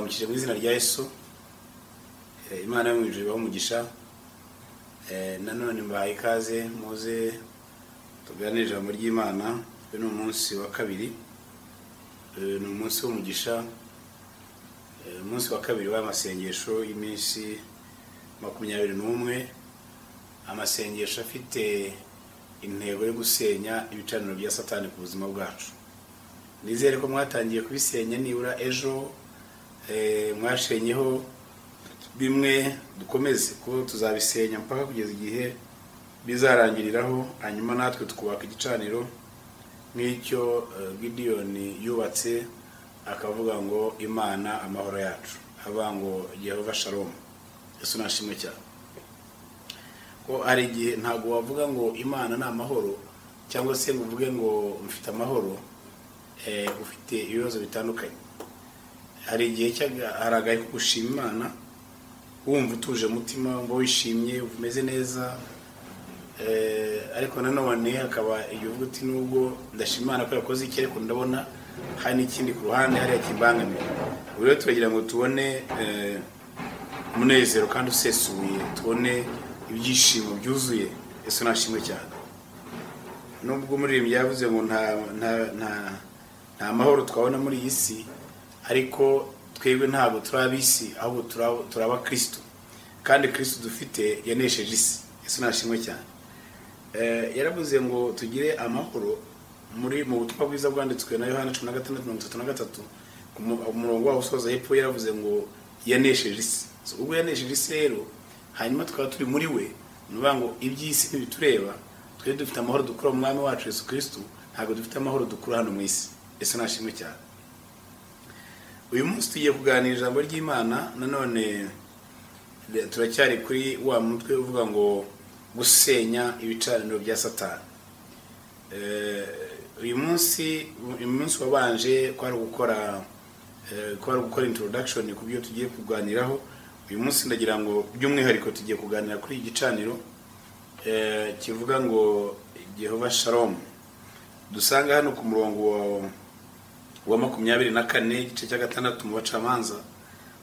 ndabaramukije mu izina rya Yesu. Imana yo mwijuru umugisha. Nanone mbaye ikaze muze tuganire ijambo ry'Imana. Ni umunsi wa kabiri, ni umunsi w'umugisha, umunsi wa kabiri w'amasengesho y'iminsi 21, amasengesho afite intego yo gusenya ibicaniro bya Satani ku buzima bwacu. Nizere ko mwatangiye kubisenya nibura ejo, mwashenyeho bimwe, dukomeze ko tuzabisenya mpaka kugeza igihe bizarangiriraho, hanyuma natwe tukubaka igicaniro nk'icyo Gideon yubatse, akavuga ngo Imana amahoro yacu, avuga ngo Yehova Shalom. Yesu nashimwe cyane. Ko ari igihe ntago wavuga ngo Imana na amahoro cyangwa se ngo uvuge ngo mfite amahoro ufite ibibazo bitandukanye. Hari igihe haragaye kugushima Imana, wumva utuje mutima, ngo wishimye, umeze neza, ariko nanone hakaba iyo uvuga uti nubwo ndashima Imana ko yakoze iki, ariko ndabona hari n'ikindi ku ruhande hari kibangamye. Rero turagira ngo tubone umunezero kandi usesuye, tubone ibyishimo byuzuye. Yesu nashimwe cyane. Nubwo muri yavuze ngo nta mahoro twabona muri iyi si, ariko twebwe ntabwo turabisi, ahubwo turaba Kristo, kandi Kristo dufite yanesheje isi. Yesu nashimwe cyane. Yaravuze ngo tugire amahoro mu butumwa bwiza bwanditswe na Yohana 16:33, ku murongo waho usoza hepfo yaravuze ngo yanesheje isi. Ubwo yanesheje isi rero, hanyuma tukaba turi muri we, nuvuga ngo iby'isi ntibitureba, twe dufite amahoro dukura mu mwami wacu Yesu Kristo, ntabwo dufite amahoro dukura hano mu isi. Yesu nashimwe cyane. Uyu munsi tugiye kuganira ijambo ry'Imana, nanone turacyari kuri wa mutwe uvuga ngo gusenya ibicaniro bya Satani. Uyu munsi wabanje kwari gukora introduction ku byo tugiye kuganiraho. Uyu munsi ndagira ngo by'umwihariko tugiye kuganira kuri igicaniro kivuga ngo Yehova Shalom. Dusanga hano ku murongo wa 24 igice cya 6 mu Bacamanza,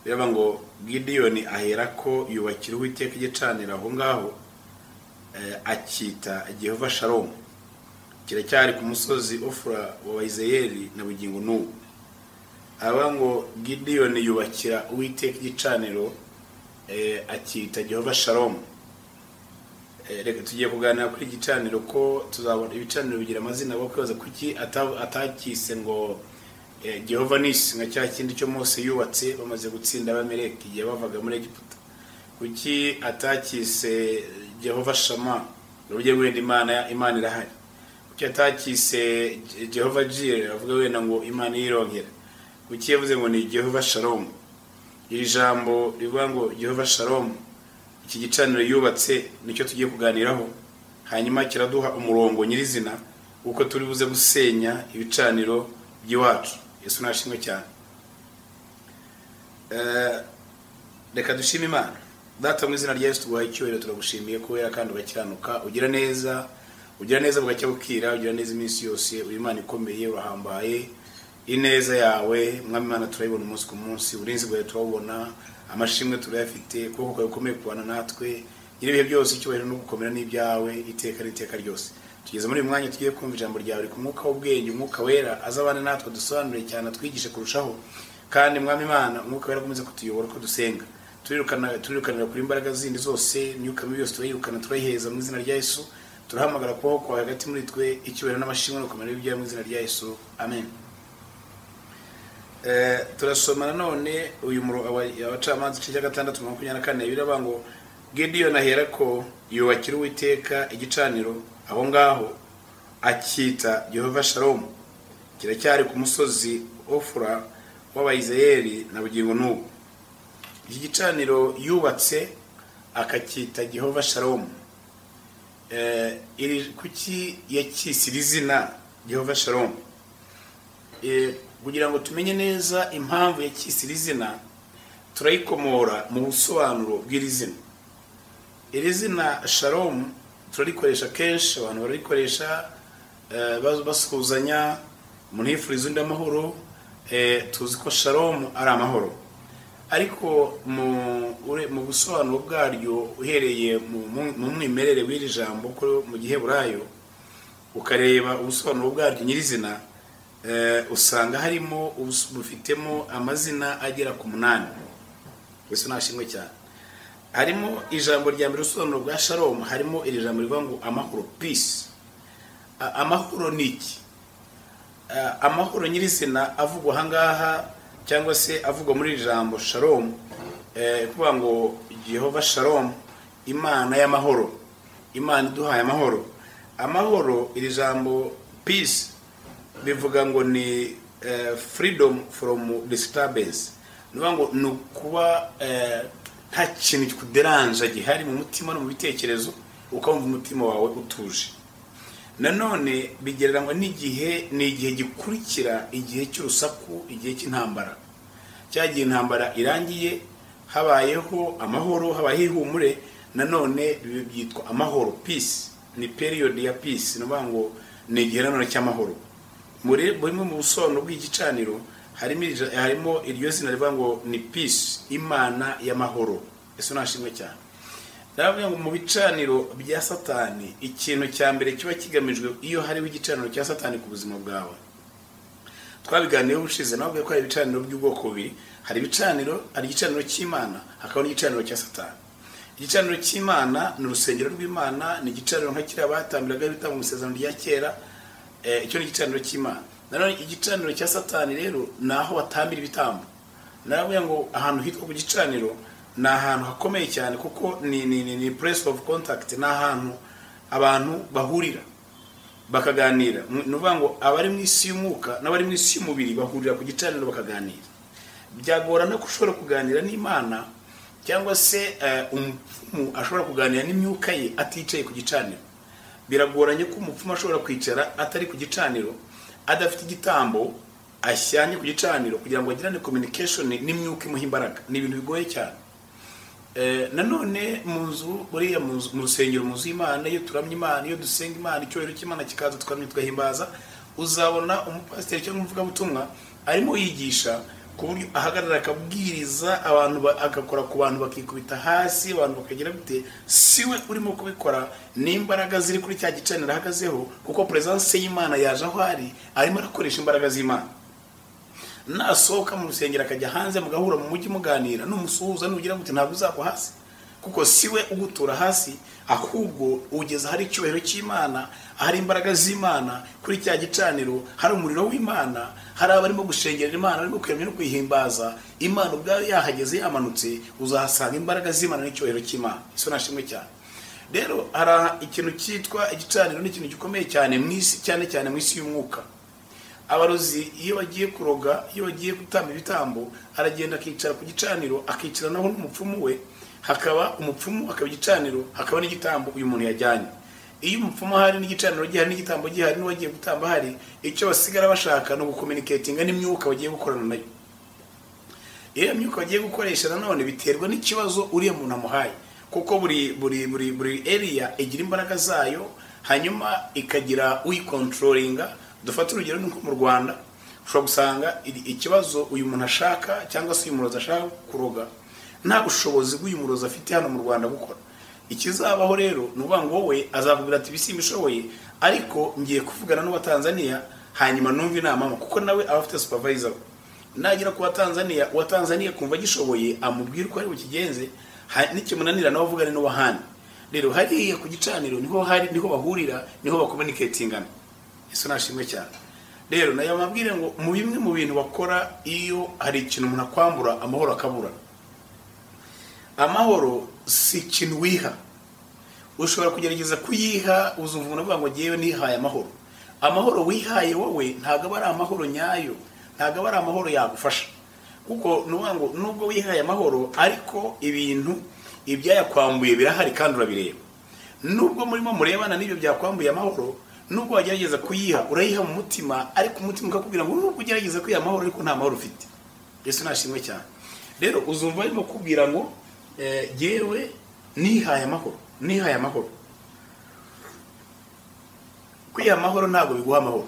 biraba ngo Gideon aherako yubakira Uwiteka igicaniro aho ngaho, akita Yehova Shalom. Kiracyari ku musozi Ofura wa Isirayeli na bugingo n'ubu. Aba ngo Gideon yubakira Uwiteka igicaniro, akita Yehova Shalom. Reka tugiye kuganira kuri igicaniro, ko tuzabona ibicaniro bigira amazina, bwo kwibaza kuki atakise ngo Jehova Nisi nka cya kindi cyo Mose yubatse bamaze gutsinda Abamaleki igihe bavaga muri Egiputa. Kuki atakise Jehova Shama, urugero wenda Imana irahari. Kuki atakise Jehova Jire, avuga wenda ngo Imana yirongera. Kuki yavuze ngo ni Jehova Shalom. Iri jambo rivuga ngo Jehova Shalom, iki gicaniro yubatse nicyo tugiye kuganiraho, hanyuma kiraduha umurongo nyirizina uko turi buze gusenya ibicaniro by'iwacu. Yesu nashimwe cyane. Reka dushime Imana. Data mu izina rya Yesu tuguhaye icyubahiro, turagushimiye ko wera kandi ugakiranuka, ugira neza bugacya bukira, ugira neza iminsi yose, uri Imana ikomeye, urahambaye. Ineza yawe mwami Imana turayibona umunsi ku munsi, uburinzi bwawe turabona, amashimwe turayafite, kuko kwawe ukomeye kubana natwe. Ibihe byose icyubahiro no gukomera n'ibyawe iteka ryose. Tugeze muri mwanya tugiye kumva ijambo ryawe, ku mwuka w'ubwenge, umwuka wera azabana natwe, dusobanure cyane, twigishe kurushaho. Kandi mwami Imana umwuka wera akomeze kutuyobora ko dusenga. Turirukanira kuri imbaraga zindi zose, imyuka mibi yose turayirukana, turayiheza mu izina rya Yesu. Turahamagara kubaho kwa hagati muri twe, icyubahiro n'amashimwe no gukomera n'ibyawe mu izina rya Yesu. Amen. Turasoma nanone uyu Abacamanza igice cya 6:24, biraba ngo Gideon aherako yubakira Uwiteka igicaniro aho ngaho, akita Yehova Shalom. Kiracyari ku musozi Ofura w'Abayisirayeli na bugingo n'ubu. Iki gicaniro yubatse akakita Yehova Shalom. Kuki yakise izina Yehova Shalom? Kugira ngo tumenye neza impamvu yakise izina, turayikomora mu busobanuro bw'iri zina. Iri zina Shalom turarikoresha kenshi, abantu bararikoresha basuzanya, umuntu yifuriza undi amahoro, tuzi ko Shalom ari amahoro. ariko mu busobanuro bwaryo uhereye mu mwimerere w'iri jambo ko mu Giheburayo ukareba ubusobanuro bwaryo nyirizina, usanga harimo bufitemo amazina agera ku 8. Yesu nashimwe cyane. Harimo ijambo rya mbere ubusobanuro bwa shalom, harimo iri jambo rivuga ngo amahoro, peace. Amahoro ni iki? Amahoro nyirizina avugwa ahangaha cyangwa se avugwa muri iri jambo shalom, kuvuga ngo Jehova shalom, Imana y'amahoro, Imana iduhaye amahoro. Amahoro, iri jambo peace bivuga ngo ni freedom from disturbance, nuvuga ngo nukuba nta kintu kikuderanja gihari mu mutima no mu bitekerezo, ukumva umutima wawe utuje. Nanone bigereranywa n'igihe, ni igihe gikurikira igihe cy'urusaku, igihe cy'intambara. Cyagiye intambara irangiye, habayeho amahoro, habayeho ihumure, nanone byitwa amahoro, peace. Ni period ya peace, nuvuga ngo ni igihe nanone cy'amahoro. Muri bimwe mu busobanuro bw'igicaniro harimo iryo zina rivuga ngo ni peace, Imana y'amahoro. Yesu nashimwe cyane. Ndavuga ngo mu bicaniro bya Satani, ikintu cya mbere kiba kigamijwe iyo hariho igicaniro cya Satani ku buzima bwawe. Twabiganiyeho ubushize, navuga ko hari ibicaniro by'ubwoko bubiri. Hari igicaniro cy'Imana, hakaba n'igicaniro cya Satani. Igicaniro cy'Imana ni urusengero rw'Imana, ni igicaniro nka kiriya batambiraga ibitambo mu isezerano rya kera. Icyo ni igicaniro cy'Imana. Nanone igicaniro cya Satani rero naho batambira ibitambo. Navuga ngo ahantu hitwa ku gicaniro ni ahantu hakomeye cyane, kuko ni place of contact, ni ahantu abantu bahurira bakaganira. Nuvuga ngo abari mu isi y'umwuka n'abari mu isi y'umubiri bahurira ku gicaniro bakaganira. Byagorana ko ushobora kuganira n'Imana cyangwa se umupfumu ashobora kuganira n'imyuka ye aticaye ku gicaniro. Biragoranye ko umupfumu ashobora kwicara atari ku gicaniro, adafite igitambo ashyanye ku gicaniro kugira ngo agirane communication n'imyuka imuha imbaraga. Ni ibintu bigoye cyane. Nanone mu rusengero, mu z'Imana, iyo turamya Imana, iyo dusenga Imana, icyubahiro cy'Imana kikaza tukamya tugahimbaza, uzabona umupasiteri cyangwa umuvugabutumwa arimo yigisha ku buryo ahagarara akabwiriza abantu, agakora ku bantu bakikubita hasi, abantu bakagira bite, siwe urimo kubikora, n'imbaraga ziri kuri cya gicaniro ahagazeho, kuko presence y'Imana yaje aho ari, arimo arakoresha imbaraga z'Imana. Nasohoka mu rusengero akajya hanze, mugahura mu mujyi muganira, n'umusuhuza n'ugira gute, ntabwo uzakwa hasi, kuko siwe ugutura hasi, ahubwo ugeza hari icyubahiro cy'Imana, hari imbaraga z'Imana kuri cya gicaniro, hari umuriro w'Imana, hari abarimo gushengerera Imana, barimo kwemera no kwihimbaza Imana. Ubwayo yahageze yamanutse, uzahasanga imbaraga z'Imana n'icyubahiro cy'Imana. Iso nashimwe cyane. Rero hari ikintu cyitwa igicaniro, ni ikintu gikomeye cyane mu isi, cyane cyane mu isi y'umwuka. Abarozi iyo bagiye kuroga, iyo bagiye gutamba ibitambo, aragenda akicara ku gicaniro, akicara naho n'umupfumu we, hakaba umupfumu, hakaba igicaniro, hakaba n'igitambo uyu muntu yajyanye. Iyo umupfumu hari n'igicaniro gihari n'igitambo gihari, n'uwagiye gutamba hari, icyo basigara bashaka no gucommunicatinga n'imyuka bagiye gukorana nayo. Iyo myuka bagiye gukoresha nanone biterwa n'ikibazo uriya muntu amuhaye, kuko buri area igira imbaraga zayo, hanyuma ikagira uyicontrollinga. Dufata urugero nuko mu Rwanda ushobora gusanga ikibazo uyu muntu ashaka cyangwa se uyu murozi ashaka kuroga nta bushobozi bw'uyu murozi afite hano mu Rwanda gukora. Ikizabaho rero nuvuga ngo wowe azavugira ati bisimbishoboye, ariko ngiye kuvugana n'uwa Tanzania hanyuma numva inama, kuko nawe aba afite supervisor. Nagira ku wa Tanzania kumva gishoboye, amubwira ko ari bukigenze, n'ikimunanira nawe avugane n'uwahandi. Rero hariya ku gicaniro niho bahurira, niho bakommunicatingana. Yesu nashimwe cyane. Rero nayo mabwire ngo mu bimwe mu bintu bakora iyo hari ikintu umuntu akwambura, amahoro akabura. Amahoro si ikintu wiha. Ushobora kugerageza kuyiha, uzumva unavuga ngo ngewe nihaye amahoro. Amahoro wihaye wowe ntago ari amahoro nyayo, ntago ari amahoro yagufasha. Kuko nuvuga ngo nubwo wihaye amahoro, ariko ibintu ibyayakwambuye birahari kandi urabireba. Nubwo murimo murebana n'ibyo byakwambuye amahoro, nubwo wagerageza kuyiha, urayiha mu mutima, ariko umutima ukakubwira ngo nubwo ugerageza kwiha amahoro ariko nta mahoro ufite. Yesu nashimwe cyane. Rero uzumva arimo kubwira ngo yewe nihaye amahoro, nihaye amahoro. Kwiha amahoro ntabwo biguha amahoro.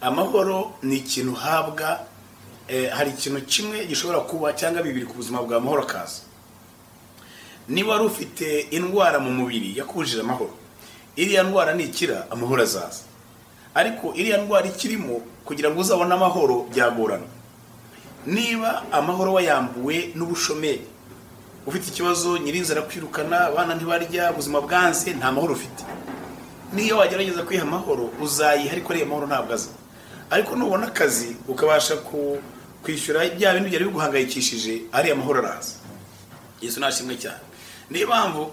Amahoro ni ikintu uhabwa hari ikintu kimwe gishobora kuba cyangwa bibiri ku buzima bwa mahoro kaza. Niba wari ufite indwara mu mubiri yakubujije amahoro, iriya ndwara nikira amahoro azaza. Ariko iriya ndwara ikirimo kugira ngo uzabone amahoro byagorana. Niba amahoro wayambuwe n'ubushomeri, ufite ikibazo nyirinzara kwirukana, abana ntibarya, ubuzima bwanze, nta mahoro ufite. Niyo wagerageza kwiha amahoro uzayiha, ariko ariya mahoro ntabwo aza. Ariko nubona akazi ukabasha kwishyura bya bintu byari biguhangayikishije, ariya mahoro araza. Yesu nashimwe cyane. Niyo mpamvu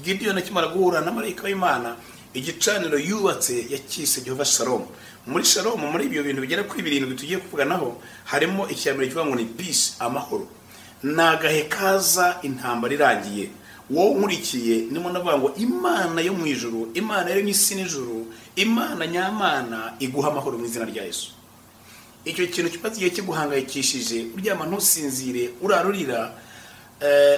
Gideon akimara guhura na marayika w'Imana, igicaniro yubatse yakise Jehova Shalom. Muri Shalom, muri ibyo bintu bigera kuri 7 tugiye kuvuganaho, harimo icyambere kivuga ngo ni peace, amahoro. Nagahe kaza intambara irangiye. Wowe nkurikiye nimo navuga ngo Imana yo mu ijuru, Imana yo n'isi n'ijuru, Imana nyamana iguha amahoro mu izina rya Yesu. Icyo kintu kibazo giye kiguhangayikishije, uryama ntusinzire, urarurira,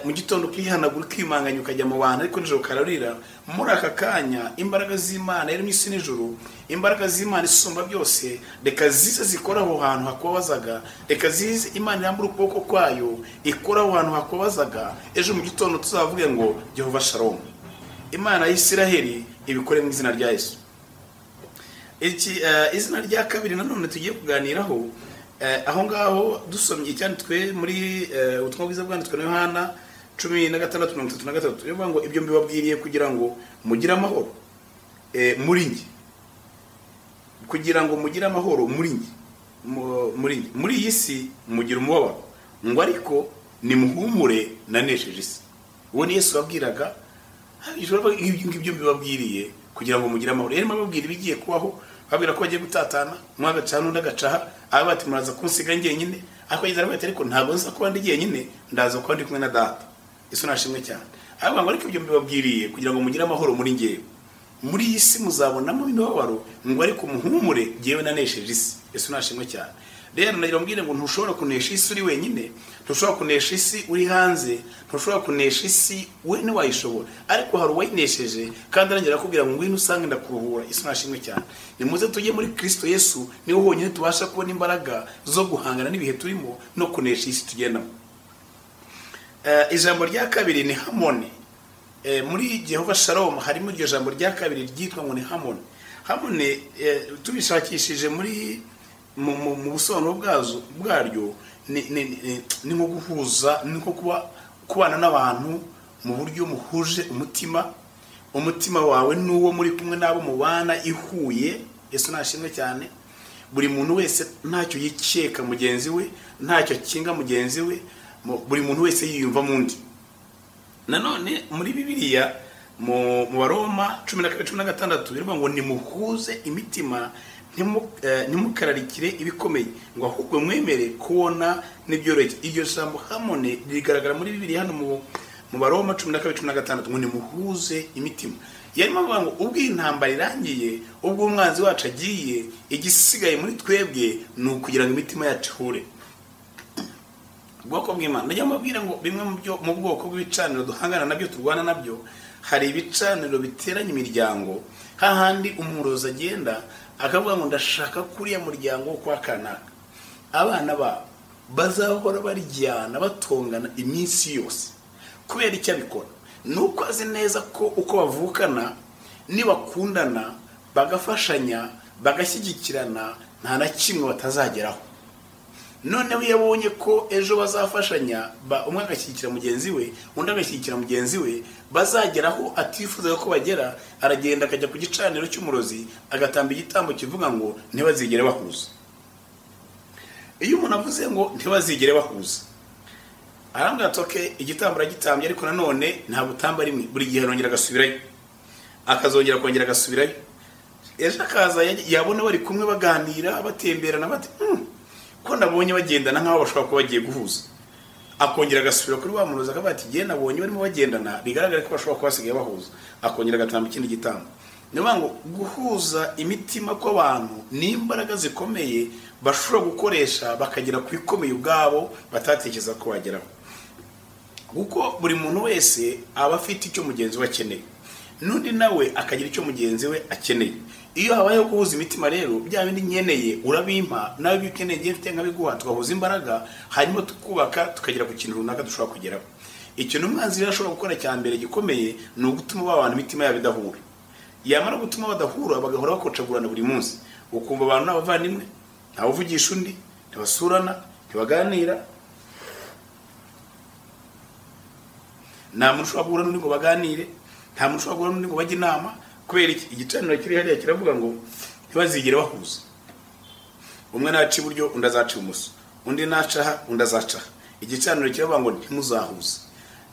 mu gitondo kwihanagura kwimanganya ukajya mu bantu, ariko nijoro kararira. Muri aka kanya imbaraga z'Imana yari mwisi n'ijuru, imbaraga z'Imana isumba byose, reka zize zikora aho hantu hakubazaga, reka zize Imana irambura ukuboko kwayo ikora aho hantu hakubazaga. Ejo mu gitondo tuzavuge ngo Jehova Shalom, Imana y'Isiraheli ibikore mu izina rya Yesu. Izina rya kabiri nanone tugiye kuganiraho, aho ngaho dusomye cyanditswe muri ubutumwa bwiza bwanditswe na Yohana 16:33, bivuga ngo ibyo mbibabwiriye kugira ngo mugire amahoro muri njye, kugira ngo mugire amahoro muri njye, muri iyi si mugira umubabaro, ngo ariko nimuhumure nanesheje isi. Uwo ni Yesu wabwiraga, ibyo mbibabwiriye kugira ngo mugire amahoro. Rero mababwira ibigiye kubaho, babwira ko bagiye gutatana, mwagacana undi agacaha, abati muraza kunsiga njyenyine, akageza bati ariko ntabwo nza kuba ndi njyenyine, ndaza kuba ndi kumwe na Data. Yesu nashimwe cyane. Ngo ariko ibyo mbibabwiriye kugira ngo mugire amahoro muri njyewe. Muri iyi si muzabonamo imibabaro, ngo ariko muhumure jyewe nanesheje isi. Yesu nashimwe cyane. Rero nagira mbwire ngo ntushobora kunesha isi uri wenyine, ntushobora kunesha isi uri hanze, ntushobora kunesha isi we ntiwayishobora, ariko hari uwayinesheje kandi arangera akubwira ngo ngwino usange ndakuruhura. Yesu nashimwe cyane. Nimuze tujye muri Kristo Yesu, niho honyine tubasha kubona imbaraga zo guhangana n'ibihe turimo no kunesha isi tugendamo. Ijambo rya kabiri ni harmony. Muri Jehova Shalom harimo iryo jambo rya kabiri ryitwa ngo ni harmony. Harmony tubishakishije muri mu busobanuro bwaryo ni nko guhuza, ni nko kubana n'abantu mu buryo muhuje umutima wawe n'uwo muri kumwe nabo mubana ihuye. Yesu nashimwe cyane. Buri muntu wese ntacyo yikeka mugenzi we, ntacyo kinga mugenzi we, buri muntu wese yiyumva mundi. Nanone muri Bibiliya mu Baroma 12:16 bivuga ngo nimuhuze imitima, ntimukararikire ibikomeye, ngo ahubwo mwemere kubona n'ibyoroshye. Iryo jambo harmony rigaragara muri Bibiliya hano mu Baroma 12:16 ngo nimuhuze imitima. Yarimo avuga ngo ubwo intambara irangiye, ubwo umwanzi wacu agiye, igisigaye muri twebwe ni ukugira ngo imitima yacu ihure. Ubwoko bw'Imana najya mubwira ngo bimwe mu bwoko bw'ibicaniro duhangana nabyo, turwana nabyo, hari ibicaniro biteranya imiryango, hahandi umuroza agenda akavuga ngo ndashaka kuriya muryango wo kwa kanaka, abana ba bazahora barijyana batongana iminsi yose. Kubera icyo abikora nuko azi neza ko uko bavukana nibakundana bagafashanya bagashyigikirana nta na kimwe batazageraho. Noneho yabonye ko ejo bazafashanya, umwe agashyigikira mugenzi we, undi agashyigikira mugenzi we, bazageraho atifuza ko bagera, aragenda akajya ku gicaniro cy'umurozi agatamba igitambo kivuga ngo ntibazigere bahuza. Iyo umuntu avuze ngo ntibazigere bahuza, arambwira atoke igitambo aragitambye, ariko nanone nta butamba rimwe, buri gihe arongera agasubirayo, akazongera kongera agasubirayo. Ejo akaza yabona bari kumwe baganira batemberana bati ko nabonye bagendana nkaho bashobora kuba bagiye guhuza, akongera agasubira kuri wa murozi akavuga ati ngiye nabonye barimo bagendana, bigaragara ko bashobora kuba basigaye bahuza, akongera agatamba ikindi gitambo. Niyo ngo guhuza imitima kw'abantu ni imbaraga zikomeye bashobora gukoresha bakagera ku bikomeye ubwabo batatekereza ko bageraho, kuko buri muntu wese aba afite icyo mugenzi we akeneye. n'undi nawe akagira icyo mugenzi we akeneye. Iyo habayeho guhuza imitima rero, bya bindi nkeneye urabimpa, nawe bikeneye ngiye mfite nkabiguha, tugahuza imbaraga, hanyuma tukubaka tukagera ku kintu runaka dushobora kugeraho. Ikintu umwanzi rero ashobora gukora cya mbere gikomeye ni ugutuma abantu imitima yabo idahura. Yamara gutuma badahura bagahora bakocagurana buri munsi, ukumva abantu n'abavandimwe ntawe uvugisha undi, ntibasurana, ntibaganira, nta muntu ushobora guhura n'undi ngo baganire, nta muntu ushobora guhura n'undi ngo bajye inama. Kubera iki? Igicaniro kiri hariya kiravuga ngo ntibazigere bahuza. Umwe naca iburyo undi azaca ibumoso, undi naca aha undi azaca aha. Igicaniro kiravuga ngo ntimuzahuza.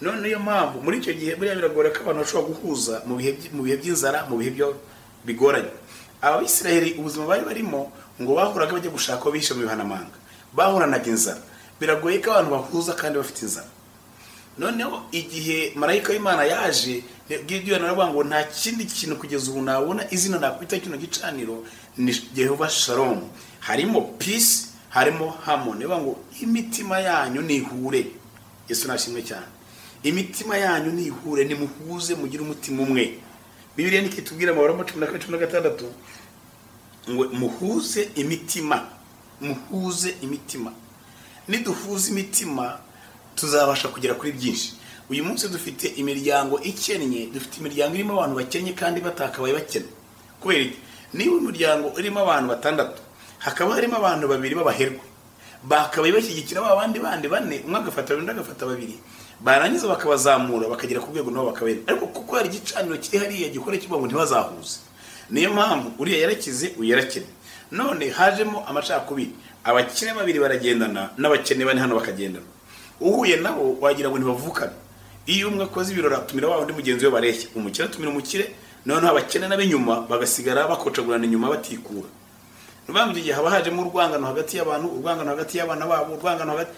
None niyo mpamvu muri icyo gihe buriya biragora ko abantu bashobora guhuza mu bihe by'inzara, mu bihe byo bigoranye. Abisiraheli ubuzima bari barimo ngo bahuraga bajya gushaka aho bihisha mu bihanamanga, bahoranaga inzara. Biragoye ko abantu bahuza kandi bafite inzara. Noneho igihe marayika w'Imana yaje, Gideon aravuga ngo nta kindi kintu kugeza ubu nabona izina nakwita kino gicaniro ni Jehova Shalom. Harimo peace, harimo harmony. Bavuga ngo imitima yanyu nihure. Yesu nashimwe cyane. Imitima yanyu nihure, nimuhuze mugire umutima umwe. Bibiliya nikitubwira mu Baroma 10:16 ngo muhuze imitima, muhuze imitima. Niduhuze imitima tuzabasha kugera kuri byinshi. Uyu munsi dufite imiryango ikennye, dufite imiryango irimo abantu bakennye kandi batakabaye bakennye. Kubera iki? Niba umuryango urimo abantu batandatu, hakaba harimo abantu babiri b'abaherwa, bakabaye bashyigikira abandi bandi bane, umwe agafata undi agafata babiri, barangiza bakabazamura bakagera ku rwego nabo bakabera. Ariko kuko hari igicaniro kiri hariya gikora kivuga ngo ntibazahuze, niyo mpamvu uriya yarakize uyarakene. None hajemo amacakubiri, abakene babiri baragendana n'abakene bane hano bakagendana. Uhuye nabo wagira ngo ntibavukana. Iyo umwe akoze ibirori atumira wa undi mugenzi we bareshya, umukire atumira umukire, none abakene n'abenyuma bagasigara bakocagurana inyuma batikura. Nubambye igihe haba hajemo urwangano hagati y'abantu, urwangano hagati y'abana babo, urwangano hagati,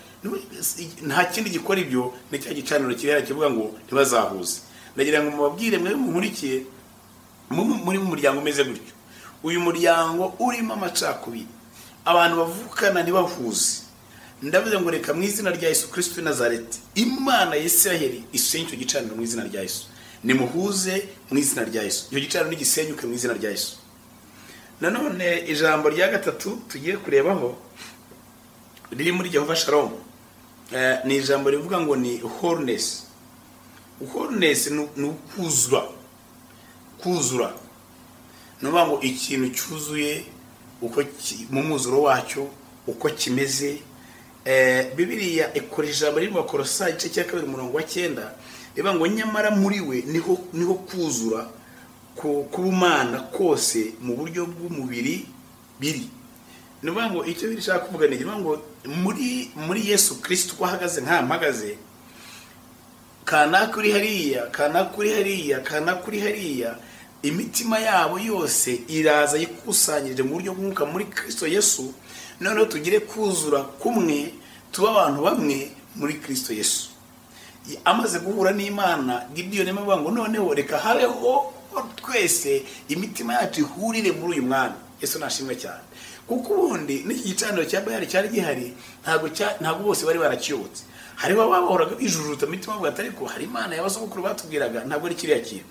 nta kindi gikora ibyo ni cya gicaniro kirera kivuga ngo ntibazahuze. Ndagira ngo mubabwire mwe muhurikiye muri mu muryango umeze gutyo, uyu muryango urimo amacakubiri, abantu bavukana ntibahuze. Ndavuze ngo reka mu izina rya Yesu Kristo w'i Nazareti, Imana ya Isiraheli isenye icyo gicaniro mu izina rya Yesu. Nimuhuze mu izina rya Yesu, icyo gicaniro nigisenyuke mu izina rya Yesu. Nanone ijambo rya gatatu tugiye kurebaho riri muri Jehova Shalom, ni ijambo rivuga ngo ni wholeness. Wholeness ni ukuzura, kuzura. Nuvuga ngo ikintu cyuzuye uko mu muzuro wacyo uko kimeze. Bibiliya ikora ijambo riri mu Bakolosayi igice cya 2:9 rivuga ngo nyamara muri we niho kuzura kubumana kose mu buryo bw'umubiri biri. Nuvuga ngo icyo birishaka kuvuga ni ngo muri Yesu Kristo ko ahagaze mpagaze, kana kuri hariya, kana kuri hariya, kana kuri hariya, imitima yabo yose iraza yikusanyije mu buryo bw'umwuka muri Kristo Yesu. Noneho tugire kuzura kumwe, tuba abantu bamwe muri Kristo Yesu. Amaze guhura n'Imana, Gideon avuga ngo noneho reka habeho twese imitima yacu ihurire muri uyu mwana. Yesu nashimwe cyane. Kuko ubundi n'iki gicaniro cya Bayali cyari gihari, ntabwo bose bari barakiyobotse. Hariho abahoraga bijujuta imitima bavuga ati ariko hari Imana y'abasogokuru batubwiraga, ntabwo ari kiriya kintu.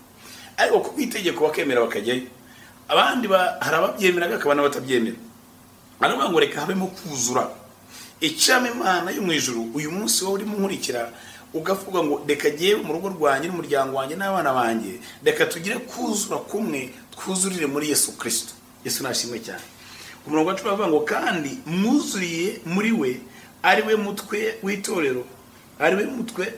Ariko ku itegeko bakemera bakajyayo. Abandi hari ababyemeraga akabana batabyemera. Aravuga ngo reka habemo kuzura. Icyama Imana yo mu ijuru uyu munsi wowe urimo nkurikira ugavuga ngo reka giye mu rugo rwanjye n'umuryango wanjye n'abana banjye, reka tugire kuzura kumwe, twuzurire muri Yesu Kristo. Yesu nashimwe cyane. Umurongo wa 10 avuga ngo kandi mwuzuriye muri we ari we mutwe w'itorero, ari we mutwe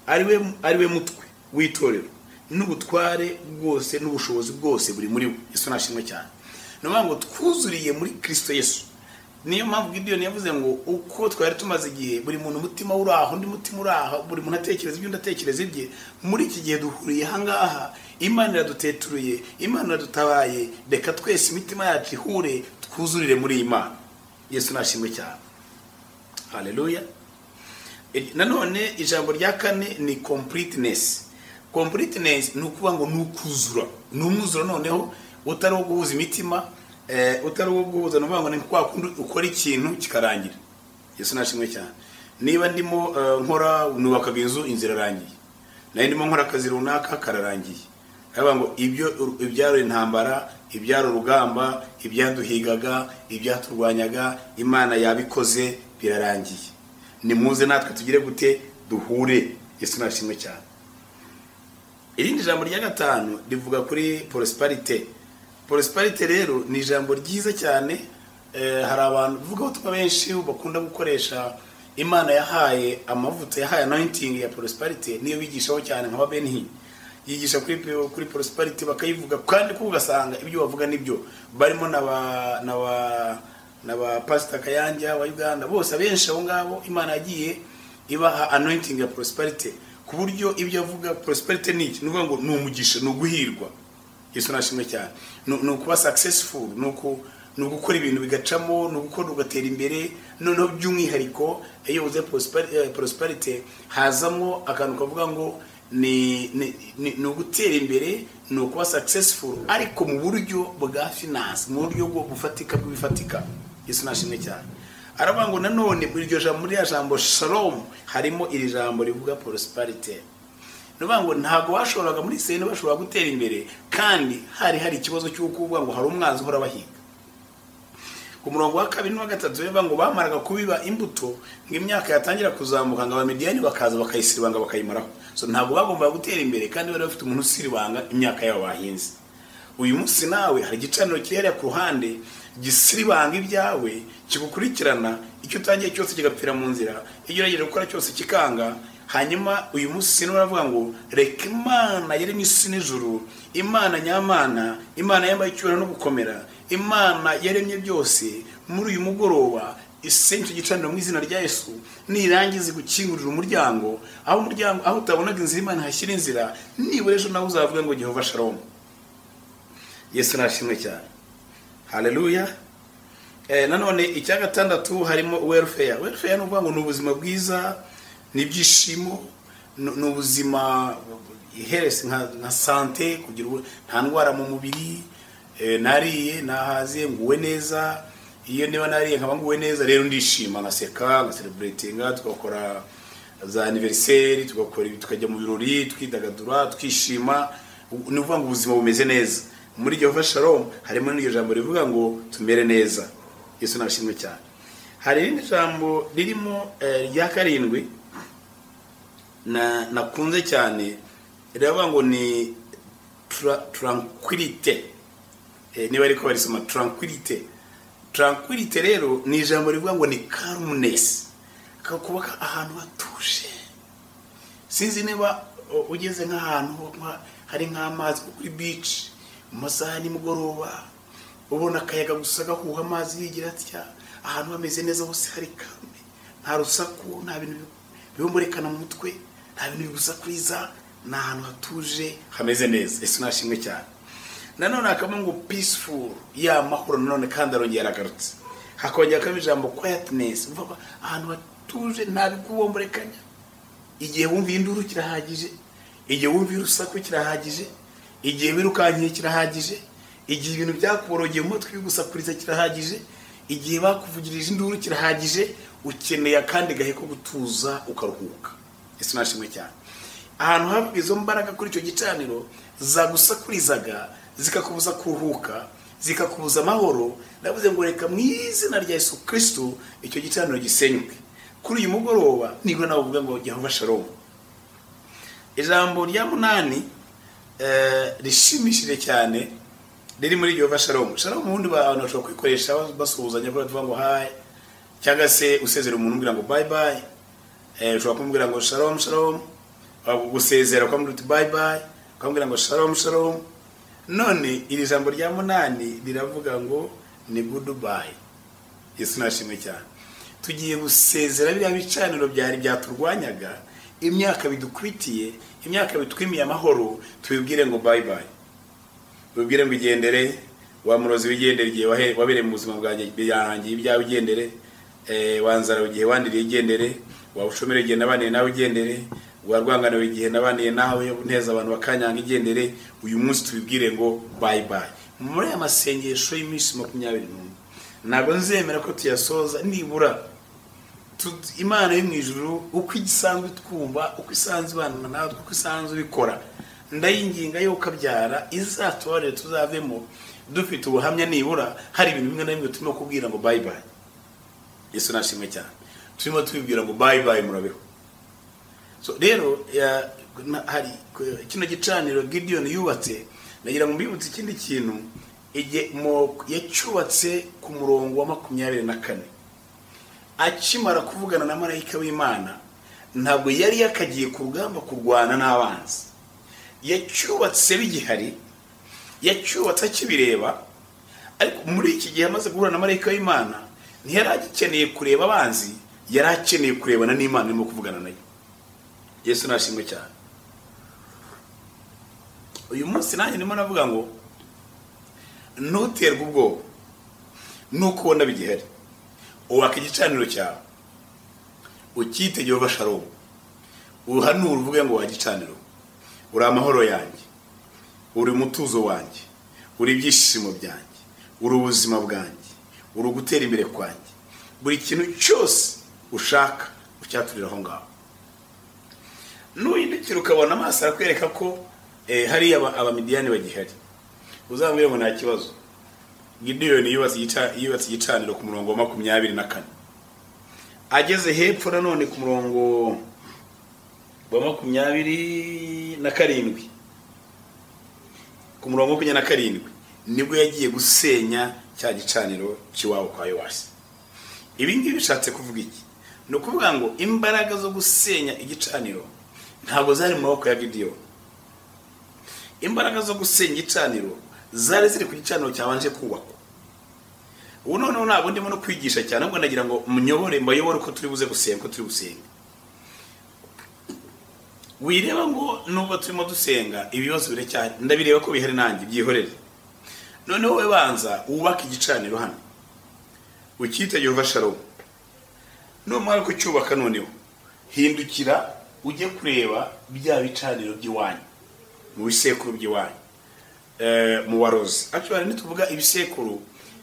ari we mutwe w'itorero n'ubutware bwose n'ubushobozi bwose buri muri we. Yesu nashimwe cyane. Nuvuga ngo twuzuriye muri Kristo Yesu. Niyo mpamvu Gideon yavuze ngo uko twari tumaze igihe buri muntu umutima uraho, undi mutima uraho, buri muntu atekereza ibyo ndatekereza ibye, muri iki gihe duhuriye hangaha, Imana iraduteturuye, Imana iradutabaye, reka twese imitima yacu ihure, twuzurire muri Imana. Yesu nashimwe cyane. Haleluya. Nanone ijambo rya kane ni completeness. Completeness ni ukuvuga ngo ni ukuzura, ni umwuzuro noneho utari wo guhuza imitima, utari wo guhuza no ngo ni kwa kundi ukora ikintu kikarangira. Yesu nashimwe cyane. Niba ndimo nkora nubakaga inzu, inzira rangiye, nayo ndimo nkora akazi runaka kararangiye, aravuga ngo ibyo ibyaro intambara, ibyaro urugamba, ibyaduhigaga, ibyaturwanyaga, Imana yabikoze birarangiye, nimuze natwe tugire gute duhure. Yesu nashimwe cyane. Irindi jambo rya gatanu rivuga kuri prosperity. Prosperity rero ni ijambo ryiza cyane. Hari abantu vuga ubutumwa benshi bakunda gukoresha Imana yahaye amavuta, yahaye anointing ya prosperity, niyo bigishaho cyane nka Benhi yigisha kuri prosperity bakayivuga, kandi kugasanga ibyo bavuga nibyo. Barimo na Pastor Kayanja wa Uganda, bose abenshi abo ngabo Imana yagiye ibaha anointing ya prosperity, ku buryo ibyo avuga prosperity ni iki, nuvuga ngo numugisha, nuguhirwa. Yesu nashimwe cyane. No kuba successful, no gukora ibintu bigacamo, no gukora ugatera imbere. Noneho by'umwihariko iyo uze prosperity hazamo akantu kavuga ngo ni gutera imbere, no kuba successful, ariko mu buryo bwa finance, mu buryo bwo bufatika bw'ibifatika. Yesu nashimwe cyane. Aravuga ngo nanone muri iryo jambo, muri ya jambo shalom, harimo iri jambo rivuga prosperity. Nuvuga ngo ntago washoboraga muri sene bashobora gutera imbere kandi hari ikibazo cy'uko uvuga ngo hari umwanzi uhora bahiga. Ku murongo wa 2 na 3 bivuga ngo bamaraga kubiba imbuto, ngo imyaka yatangira kuzamuka, ngo abamidiyani bakaza bakayisiribanga bakayimaraho. So ntago bagomba gutera imbere kandi bari bafite umuntu usiribanga imyaka yabo bahinze. Uyu munsi nawe hari igicaniro kiri ku ruhande gisiribanga ibyawe, kigukurikirana, icyo utangiye cyose kigapfira mu nzira, iyo urageje gukora cyose kikanga. Hanyuma uyu munsi n'uravuga ngo reka Imana yaremye isi n'ijuru, Imana nyamana, Imana yambaye icyubahiro no gukomera, Imana yaremye byose, muri uyu mugoroba isenye gicaniro mu izina rya Yesu, nirangize gukingurira umuryango, aho utabonaga inzira Imana hashyira inzira, nibura ejo nawe uzavuga ngo Jehova Shalom. Yesu nashimwe cyane. Haleluya. Nanone icya gatandatu harimo welfare. Welfare no kuvuga ngo ni ubuzima bwiza, nibyishimo, n'ubuzima health nka sante, kugira nta ndwara mu mubiri, nariye nahaze nguwe neza, iyo niba nariye nkaba nguwe neza, rero ndishima ngaseka, nga celebratinga, tugakora za anniversaire, tugakora tukajya mu birori, twidagadura, twishima, ni ukuvuga ngo ubuzima bumeze neza. Muri Jehova Shalom harimo n'iryo jambo rivuga ngo tumere neza. Yesu nashimwe cyane. Hari irindi jambo ririmo rya 7 nakunze cyane, riravuga ngo ni tranquility. Niba ariko barisoma tranquility. Tranquility rero ni ijambo rivuga ngo ni calmness, kakubaka ahantu hatuje. Sinzi niba ugeze nk'ahantu hari nk'amazi kuri beach, masaha ni mugoroba, ubona akayaga gusa gahuha amazi yigira atya, ahantu hameze neza hose hari kamwe, nta rusaku, nta bintu bihumburekana mu mutwe, nta bintu bigusakuriza, na ahantu hatuje hameze neza. Yesu nashimwe cyane. Nanone akaba ngo peaceful, ya mahoro, nanone kandi arongera agarutse. Hakongera akaba ijambo quietness, uvuga ahantu hatuje nta bigubomborekanya. Igihe wumva induru kirahagije, igihe wumva urusaku kirahagije, igihe wirukankiye kirahagije, igihe ibintu byakuborogeye mu mutwe bigusakuriza kirahagije, igihe bakuvugirije induru kirahagije. Ukeneye kandi gahe ko gutuza ukaruhuka. Yesu nashimwe cyane. Ahantu havuga izo mbaraga kuri icyo gicaniro zagusakurizaga, zikakubuza kuruhuka, zikakubuza amahoro, ndavuze ngo reka mu izina rya Yesu Kristo icyo gicaniro gisenyuke. Kuri uyu mugoroba nigo nawe uvuga ngo Jehova Shalom. Ijambo rya 8 rishimishije cyane riri muri Jehova Shalom. Shalom ubundi abantu bashobora kwikoresha basuhuzanya ko bavuga ngo hi, cyangwa se usezera umuntu umbwira ngo bye bye. Ushobora kumubwira ngo Shalom Shalom, gusezera ukamubwira uti bye bye, ukamubwira ngo Shalom Shalom. None iri jambo rya 8 riravuga ngo ni goodbye. Yesu nashimwe cyane. Tugiye gusezera biriya bicaniro byari byaturwanyaga, imyaka bidukwitiye, imyaka bitwimiye amahoro, tubibwire ngo bye bye. Tubibwire ngo igendere, wa murozi wigendere igihe wabere mu buzima bwanjye byangiye ibyawe igendere, wanzara igihe wandiriye igendere, wawushomere igihe nabaniye nawe igendere, warwangana igihe nabaniye nawe neza abantu bakanyanga igendere. Uyu munsi tubibwire ngo bye bye. Muri aya masengesho y'iminsi 21 ntabwo nzemera ko tuyasoza nibura Imana yo mu ijuru uko igisanzwe twumva, uko isanzwe ibana natwe, uko isanzwe bikora, ndayinginga yo kabyara izatubarire tuzavemo dufite ubuhamya nibura hari ibintu bimwe na bimwe turimo kubwira ngo bye bye. Yesu nashimwe cyane, turimo tubibwira ngo bye bye murabeho. So rero hari kino gicaniro Gideon yubatse, nagira ngo mbibutse ikindi kintu yacyubatse ku murongo wa 24. Akimara kuvugana na marayika w'Imana ntabwo yari yakagiye ku rugamba kurwana n'abanzi, yacyubatse bigihari, yacyubatse akibireba. Ariko muri iki gihe amaze guhura na marayika w'Imana ntiyari agikeneye kureba abanzi, yari akeneye kurebana n'Imana irimo kuvugana nayo. Yesu nashimwe cyane. Uyu munsi nanjye ndimo navuga ngo ntuterwe ubwoba nuko ubona bigihari, uwaka igicaniro cyawe ukite Yehova Shalom, uhanura uvuge ngo wagicaniro uri amahoro yanjye, uri umutuzo wanjye, uri ibyishimo byanjye, uri ubuzima bwanjye, uri gutera imbere kwanjye, buri kintu cyose ushaka ucyaturira aho ngaho. Nuyindikira ukabona amaso arakwereka ko hari abamidiyani bagihari, uzambwire ngo nta kibazo. Gideon yubatse igicaniro ku murongo wa 24. Ageze hepfo nanone ku murongo wa 27, ku murongo wa 27 nibwo yagiye gusenya cya gicaniro kiwabo kwa Yowasi. Ibi ngibi bishatse kuvuga iki? No kuvuga ngo imbaraga zo gusenya igicaniro ntabwo zari mu maboko ya Gideon. Imbaraga zo gusenya igicaniro zari ziri ku gicaniro cyabanje kubakwa. Ubu noneho ntabwo ndimo no kwigisha cyane, ahubwo ndagira ngo mbayobore ko turi buze gusenga, ko turi gusenga. Wireba ngo nubwo turimo dusenga ibibazo biracyari, ndabireba ko bihari nanjye byihorere. Noneho we banza wubaka igicaniro hano, ukite Yehova Shalom. Numara kucyubaka noneho hindukira ujye kureba bya bicaniro by'iwanyu, mu bisekuru by'iwanyu, mu warozi. Actually nituvuga ibisekuru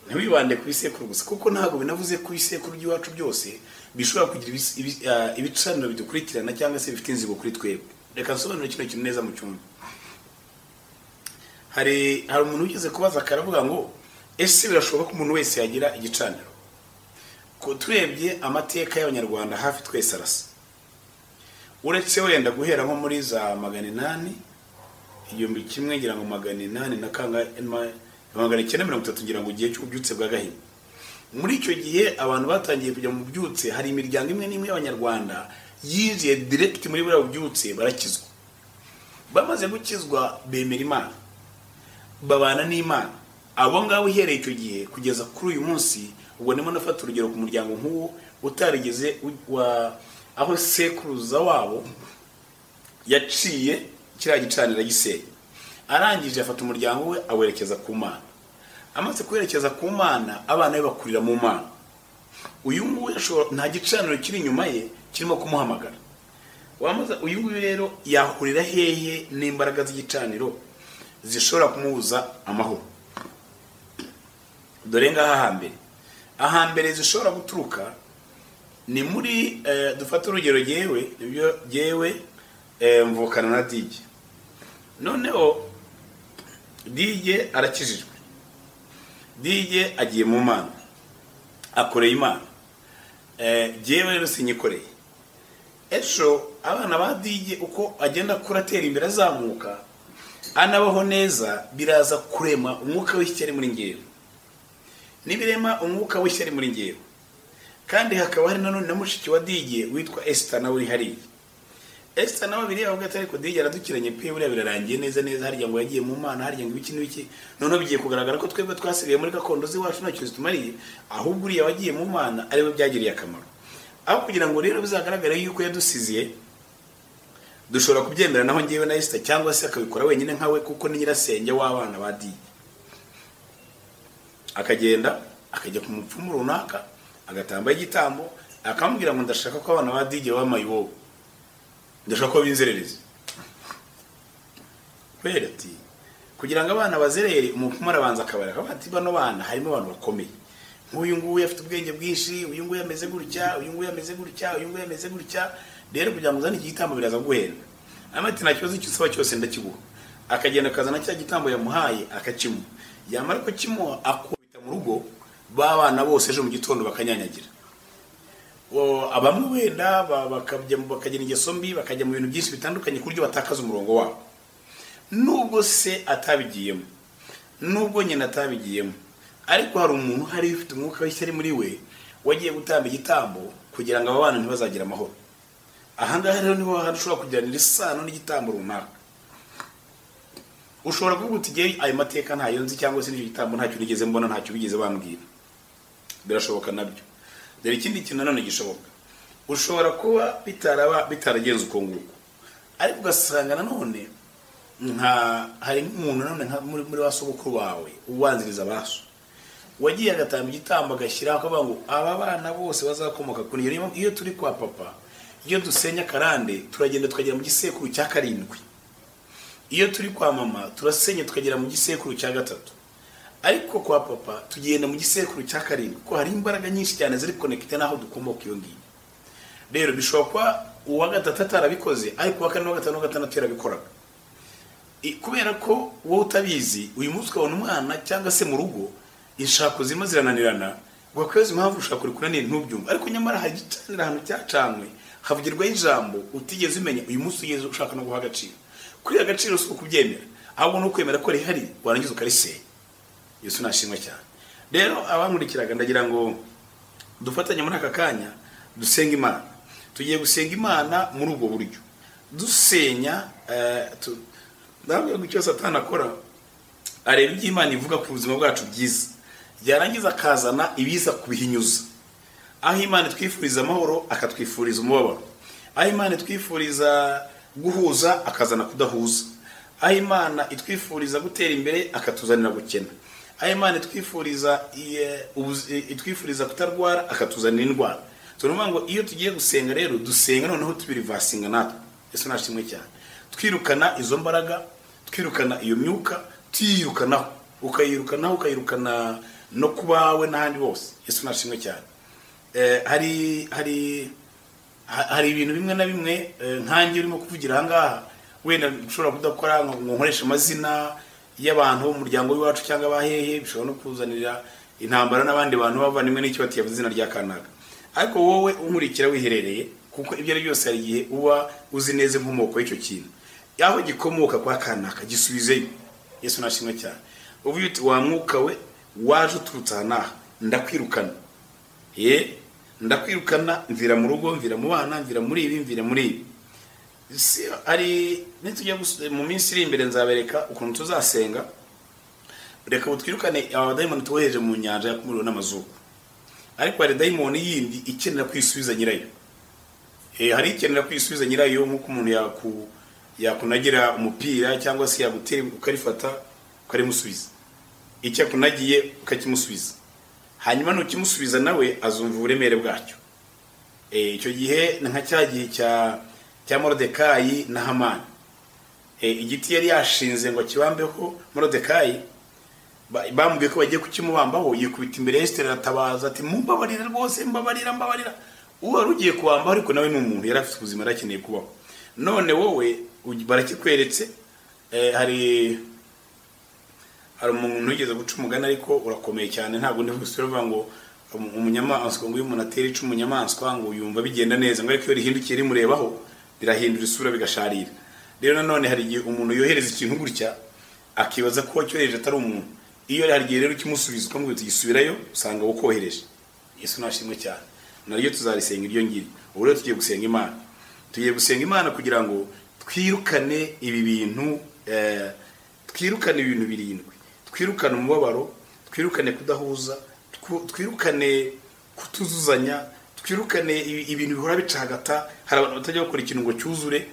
ntibibande ku bisekuru gusa, kuko ntabwo binavuze ku bisekuru by'iwacu byose bishobora kugira ibicaniro bidukurikirana cyangwa se bifite inzigo kuri twebwe. Reka nsobanure kino kintu neza mu cyumba. Hari umuntu ugeze kubaza akaravuga ngo ese birashoboka ko umuntu wese yagira igicaniro? Ko turebye amateka y'Abanyarwanda hafi twese arasa, uretse wenda guhera nko muri za 800, 1000 ngira ngo 800 na kanga 930 ngira ngo gihe cy'ubyutse bwa Gahini. Muri icyo gihe abantu batangiye kujya mu byutse, hari imiryango imwe n'imwe y'Abanyarwanda yiziye direct muri buriya byutse barakizwa. Bamaze gukizwa bemera Imana, babana n'Imana. Abo ngabo uhereye icyo gihe kugeza kuri uyu munsi, ubwo ndimo nafata urugero ku muryango nk'uwo utarigeze aho sekuruza wabo yaciye kiriya gicanira gisenya, arangije afata umuryango we awerekeza ku Mana. Amaze kwerekeza ku Mana, abana be bakurira mu Mana. Uyu nguyu nta gicaniro kiri inyuma ye kirimo kumuhamagara. Uyu nguyu rero yahurira hehe n'imbaraga z'igicaniro zishobora kumubuza amahoro? Dore ngaha ahambere zishobora guturuka ni muri dufata urugero jewe mvukana na Dije. Noneho Dije arakijijwe, Dije agiye mu Mana, akoreye Imana, jewe rero sinyikoreye. Esho abana ba Dije uko agenda kuratera imbere azamuka anabaho neza, biraza kurema umwuka w'ishyari muri ngewe. Nibirema umwuka w'ishyari muri ngewe, kandi hakaba hari nanone na mushiki wa Dije witwa Esther nawe uri hariya. Esther nawe biriya avuga ati ariko Dije aradukiranye pe, buriya birarangiye neza harya ngo yagiye mu Mana, harya ngo ibiki n'ibiki. Noneho bigiye kugaragara ko twebwe twasigaye muri gakondo z'iwacu ntacyo zitumariye, ahubwo uriya wagiye mu Mana ariwe byagiriye akamaro. Aho kugira ngo rero bizagaragare yuko yadusiziye, dushobora kubyemera naho ngewe na Esther, cyangwa se akabikora wenyine nkawe kuko ni nyirasenge w'abana ba Dije. Akagenda akajya ku mupfumu runaka agatamba igitambo, akamubwira ngo ndashaka ko abana ba Dije bamayiwo, ndashaka ko binzerereza. Kwera ati kugira ngo abana bazerere, umupfumu arabanza akabareka ati bano bana harimo abantu bakomeye, nk'uyu nguyu afite ubwenge bwinshi, uyu nguyu ameze gutya, uyu nguyu ameze gutya, uyu nguyu ameze gutya. Rero kugira ngo uzane iki gitambo biraza guhenda. Amati nta kibazo cy'usaba cyose ndakiguha. Akagenda akazana cya gitambo yamuhaye akakimuha. Yamara ko kimuha akubita mu rugo, babana bose ejo mu gitondo bakanyanyagira. Abamwe wenda bakagira ingeso mbi, bakajya mu bintu byinshi bitandukanye ku buryo batakaza umurongo wabo. Nubwo se atabigiyemo, nubwo nyina atabigiyemo, ariko hari umuntu hari ufite umwuka w'ishyari muri we wagiye gutamba igitambo kugira ngo abana ntibazagira amahoro. Ahangaha rero niho hantu ushobora kugiranira isano n'igitambo runaka. Ushobora kuvuga uti ngewe ayo mateka ntayo nzi, cyangwa se n'icyo gitambo ntacyo nigeze mbona, ntacyo bigeze bambwira. Birashoboka nabyo. Dore ikindi kintu nanone gishoboka, ushobora kuba bitaragenze uko nguko, ariko ugasanga nanone hari nk'umuntu nanone muri wasogokuru wawe ubanziriza abaso, wagiye agatamba igitambo agashyiraho akavuga ngo aba bana bose bazakomoka kuri iyo turi kwa papa, iyo dusenya karande turagenda tukagera mu gisekuru cya 7. Iyo turi kwa mama turasenya tukagera mu gisekuru cya 3. Ariko kwa papa tugenda mu gisekuru cya 7 ko hari imbaraga nyinshi cyane ziri connected naho dukomoka iyo ngiyo. Rero bishobora kuba uwa 3 atarabikoze, ariko uwa 4 n'uwa 5 n'uwa 6 yarabikoraga. Kubera ko wowe utabizi, uyu munsi ukabona umwana cyangwa se mu rugo inshako zima zirananirana, gwakwezi impamvu ushaka kurikura ni ntubyumva, ariko nyamara hari gitanira ahantu cyacanywe havugirwa ijambo utigeze umenya, uyu munsi ugeze ushaka no guha agaciro. Kuri agaciro si ukubyemera, ahubwo no kwemera ko rihari warangiza ukarisenya. Yesu nashimwe cyane. Rero abamurikiraga ndagira ngo dufatanye muri aka kanya dusenga Imana. Tugiye gusenga Imana muri ubwo buryo. Dusenya ndabwo icyo Satani akora, areba ibyo Imana ivuga ku buzima bwacu byiza, yarangiza akazana ibiza kubihinyuza. Aho Imana twifuriza amahoro akatwifuriza umubabaro. Aho Imana twifuriza guhuza akazana kudahuza. Aho Imana itwifuriza gutera imbere akatuzanira gukena. Aho Imana itwifuriza kutarwara akatuzanira indwara. Tuvuga ngo iyo tugiye gusenga rero dusenga noneho tubirivasinga natwe. Yesu nashimwe cyane. Twirukana izo mbaraga, twirukana iyo myuka, tuyirukanaho, ukayirukana no kubawe n'ahandi bose. Yesu nashimwe cyane. Hari ibintu bimwe na bimwe nkange urimo kuvugira ahangaha, wenda ushobora kudakora ngo nkoresha amazina y'abantu mu muryango w'iwacu cyangwa abahehe, bishobora no kuzanira intambara n'abandi bantu bavandimwe n'icyo batiyavuze izina rya kanaka. Ariko wowe unkurikira wiherereye, kuko ibyo ari byose hari igihe uba uzi neza inkomoko y'icyo kintu, aho gikomoka kwa kanaka gisubizeyo. Yesu nashimwe cyane. Uvuye uti wa mwuka we waje uturutse aha ndakwirukana, ndakwirukana, mvira mu rugo, mvira mu bana, mvira muri ibi. Ari nitujya mu minsi iri imbere nzabereka ukuntu tuzasenga. Reka butwirukane abadayimoni tuboheje mu nyanja y'umuriro n'amazuba. Ariko hari dayimoni yindi ikenera kwisubiza nyirayo. Hari ikenera kwisubiza nyirayo, nk'uko umuntu yakunagira umupira cyangwa se yagutera ukarifata ukarimusubiza. Icyo akunagiye ukakimusubiza, hanyuma nukimusubiza nawe azumva uburemere bwacyo. Icyo gihe nka cyagiye cya Morodekayi na Hamani. Igiti yari yashinze ngo kibambeho Morodekayi, bamubwiye ko bagiye kukimubambaho, yikubita imbere ya Esiteri aratabaza ati mumbabarira rwose, mbabarira. Uwo rugiye kubambaho ariko nawe ni umuntu yari afite ubuzima yarakeneye kubaho. None wowe barakikweretse. Hari umuntu ugeze guca umugani ariko urakomeye cyane, ntabwo ndivusira bavuga ngo umunyamaswa ngo uyu umuntu atera icumu umunyamaswa ngo yumva bigenda neza, ngo ariko iyo rihindukiye rimurebaho birahindura isura bigasharira. Rero nanone hari igihe umuntu yohereza ikintu gutya akibaza ko cyohereje atari umuntu. Iyo hari igihe rero kimusubiza ukamubwira uti gisubirayo, usanga wokohereje. Yesu nashimwe cyane. Nariyo tuzarisenga iryo ngiri. Ubu rero tugiye gusenga Imana. Tugiye gusenga Imana kugira ngo twirukane ibi bintu, twirukane ibintu birindwi. Twirukane umubabaro, twirukane kudahuza, twirukane kutuzuzanya, twirukane ibintu bihora bicagata. Hari abantu batajya bakora ikintu ngo cyuzure.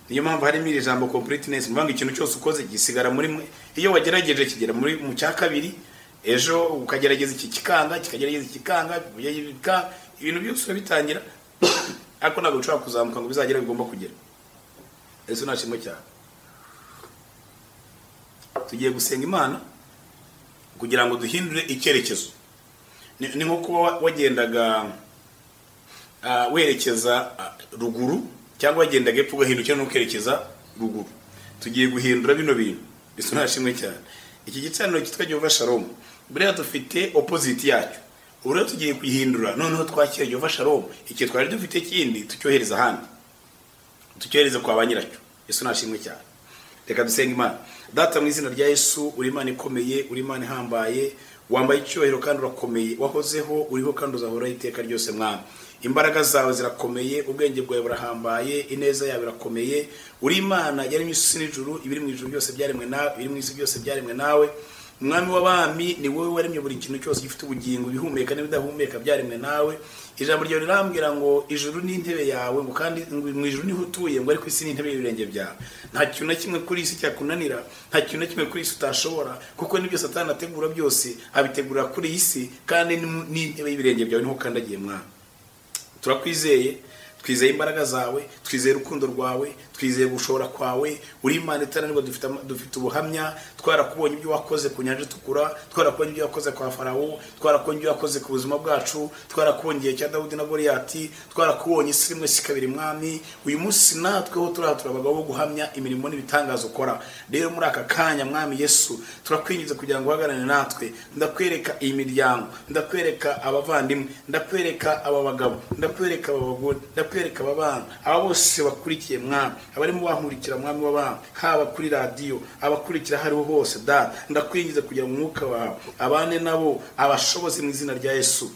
Niyo mpamvu harimo iri jambo completeness, mvanga ikintu cyose ukoze gisigara muri mwe. Iyo wagerageje kigera mu cya kabiri, ejo ukagerageza iki kikanga, kikagerageza ikikanga, ibintu byose bitangira ariko ntabwo ushobora kuzamuka ngo bizagera bigomba kugera. Yesu nashimwe cyane. Tugiye gusenga Imana kugira ngo duhindure icyerekezo. ni nko kuba wagendaga werekeza ruguru cyangwa wagendaga epfo ugahindukira n'ukerekeza ruguru. Tugiye guhindura bino bintu Yesu ntashimwe cyane. Iki gicaniro cyitwa Jehova Shalom buriya dufite opposite yacyo. Uriya tugiye kwihindura noneho twakira Jehova Shalom, iki twari dufite kindi tucyohereza ahandi, tucyohereza kwa banyiracyo. Yesu nashimwe cyane. Reka dusenga Imana. Data mu izina rya Yesu, uri Imana ikomeye, uri Imana ihambaye, wambaye icyubahiro kandi urakomeye, wahozeho uriho kandi uzahoraho iteka ryose Mwami. Imbaraga zawe zirakomeye, ubwenge bwawe burahambaye, ineza yawe irakomeye. Uri Imana yaremye isi n'ijuru, ibiri mu ijuru byose byaremwe nawe, ibiri mu isi byose byaremwe nawe. Umwami w'abami ni wowe waremye buri kintu cyose gifite ubugingo, bihumeka n'ibidahumeka byaremwe nawe. Ijambo ryawe rirambwira ngo ijuru ni intebe yawe, ngo kandi mu ijuru niho utuye, ngo ariko isi ni intebe y'ibirenge byawe. Nta kintu na kimwe kuri isi cyakunanira, nta kintu na kimwe kuri isi utashobora, kuko nibyo Satani ategura byose abitegura kuri isi, kandi ni intebe y'ibirenge byawe niho kandagiye Mwami. Turakwizeye, twizeye imbaraga zawe, twizeye urukundo rwawe, twizeye gushora kwawe. Uri Imana itananirwa, dufite ubuhamya, twarakubonye ibyo wakoze ku nyanja itukura, twarakubonye ibyo wakoze kwa Farawo, twarakubonye ibyo wakoze ku buzima bwacu, twarakubonye igihe cya Dawudi na Goliyati, twarakubonye isi rimwe si kabiri Mwami. Uyu munsi natwe ho turabagabo bo guhamya imirimo n'ibitangazo ukora. Rero muri aka kanya Mwami Yesu, turakwinjiza kugira ngo uhagarane natwe. Ndakwereka iyi miryango, ndakwereka abavandimwe, ndakwereka aba bagabo, ndakwereka aba bagore, ndakwereka aba bana, aba bose bakurikiye Mwami, abarimo bankurikira Mwami w'abana, haba kuri radio, abakurikira hariho hose Data, ndakwinjiza kugira ngo umwuka wawe abane nabo, abashobozi mu izina rya Yesu.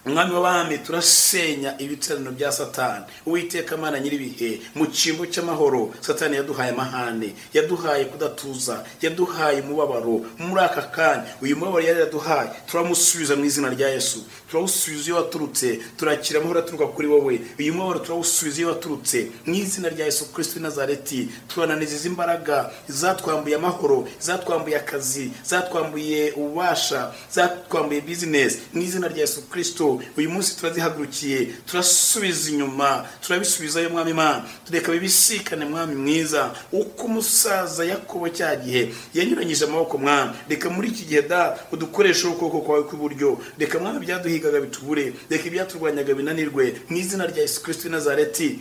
Umwami w'abami, turasenya ibicaniro bya Satani. Uwiteka Mana nyiribihe, mu cyimbo cy'amahoro Satani yaduhaye amahane, yaduhaye kudatuza, yaduhaye umubabaro. Muri aka kanya uyu mubabaro yari yaduhaye turamusubiza mu izina rya Yesu. Turawusubiza iyo waturutse, turakira amahoro aturuka kuri wowe. Uyu mubabaro turawusubiza iyo waturutse mu izina rya Yesu Kristo w'i Nazareti. Turananiza imbaraga zatwambuye amahoro, zatwambuye akazi, zatwambuye ububasha, zatwambuye business mu izina rya Yesu Kristo. Uyu munsi turazihagurukiye, turasubiza inyuma, turabisubizayo Mwami Imana. Tureka bibisikane Mwami mwiza, uko umusaza Yakobo cyagihe yanyuranyije amaboko Mwami. Reka muri iki gihe da udukoresha ukuboko kwawe kw'iburyo. Reka Mwami byaduhigaga bitubure, reka ibyaturwanyaga binanirwe mu izina rya Yesu Kristo w'i Nazareti.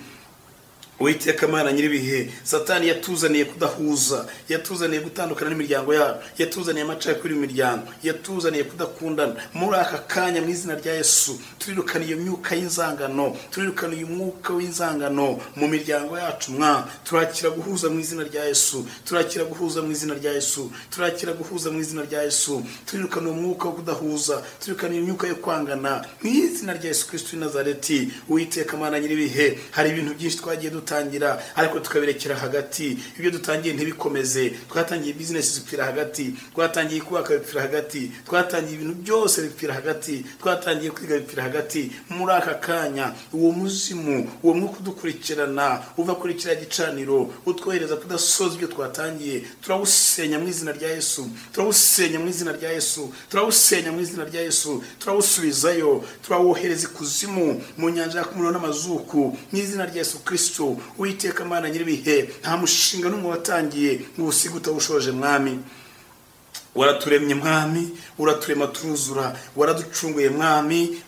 Uwiteka Mana nyiribihe, Satani yatuzaniye kudahuza, yatuzaniye gutandukana n'imiryango yabo, yatuzaniye amacakubiri mu miryango, yatuzaniye kudakundana. Muri aka kanya mu izina rya Yesu turirukana iyo myuka y'inzangano, turirukana uyu mwuka w'inzangano mu miryango yacu Mwami. Turakira guhuza mu izina rya Yesu, turakira guhuza mu izina rya Yesu, turakira guhuza mu izina rya Yesu. Turirukana umwuka wo kudahuza, turirukana iyo myuka yo kwangana mu izina rya Yesu Kristo w'i Nazareti. Uwiteka Mana nyiribihe, hari ibintu byinshi twagiye dutangira ariko tukabirekera hagati. Ibyo dutangiye ntibikomeze. Twatangiye business zipfira hagati, twatangiye kubaka bipfira hagati, twatangiye ibintu byose bipfira hagati, twatangiye kwiga bipfira hagati. Muri aka kanya uwo muzimu, uwo mwuka udukurikirana uva kuri kiriya gicaniro, utwohereza kudasoza ibyo twatangiye, turawusenya mu izina rya Yesu, turawusenya mu izina rya Yesu, turawusenya mu izina rya Yesu. Turawusubizayo, turawohereza ikuzimu mu nyanja y'umuriro n'amazuku mu izina rya Yesu Kristo. Uwiteka Mana nyiribihe, nta mushinga n'umwe watangiye ngo usige utawushoje Mwami. Waraturemye Mwami, uraturema turuzura, waraducunguye Mwami,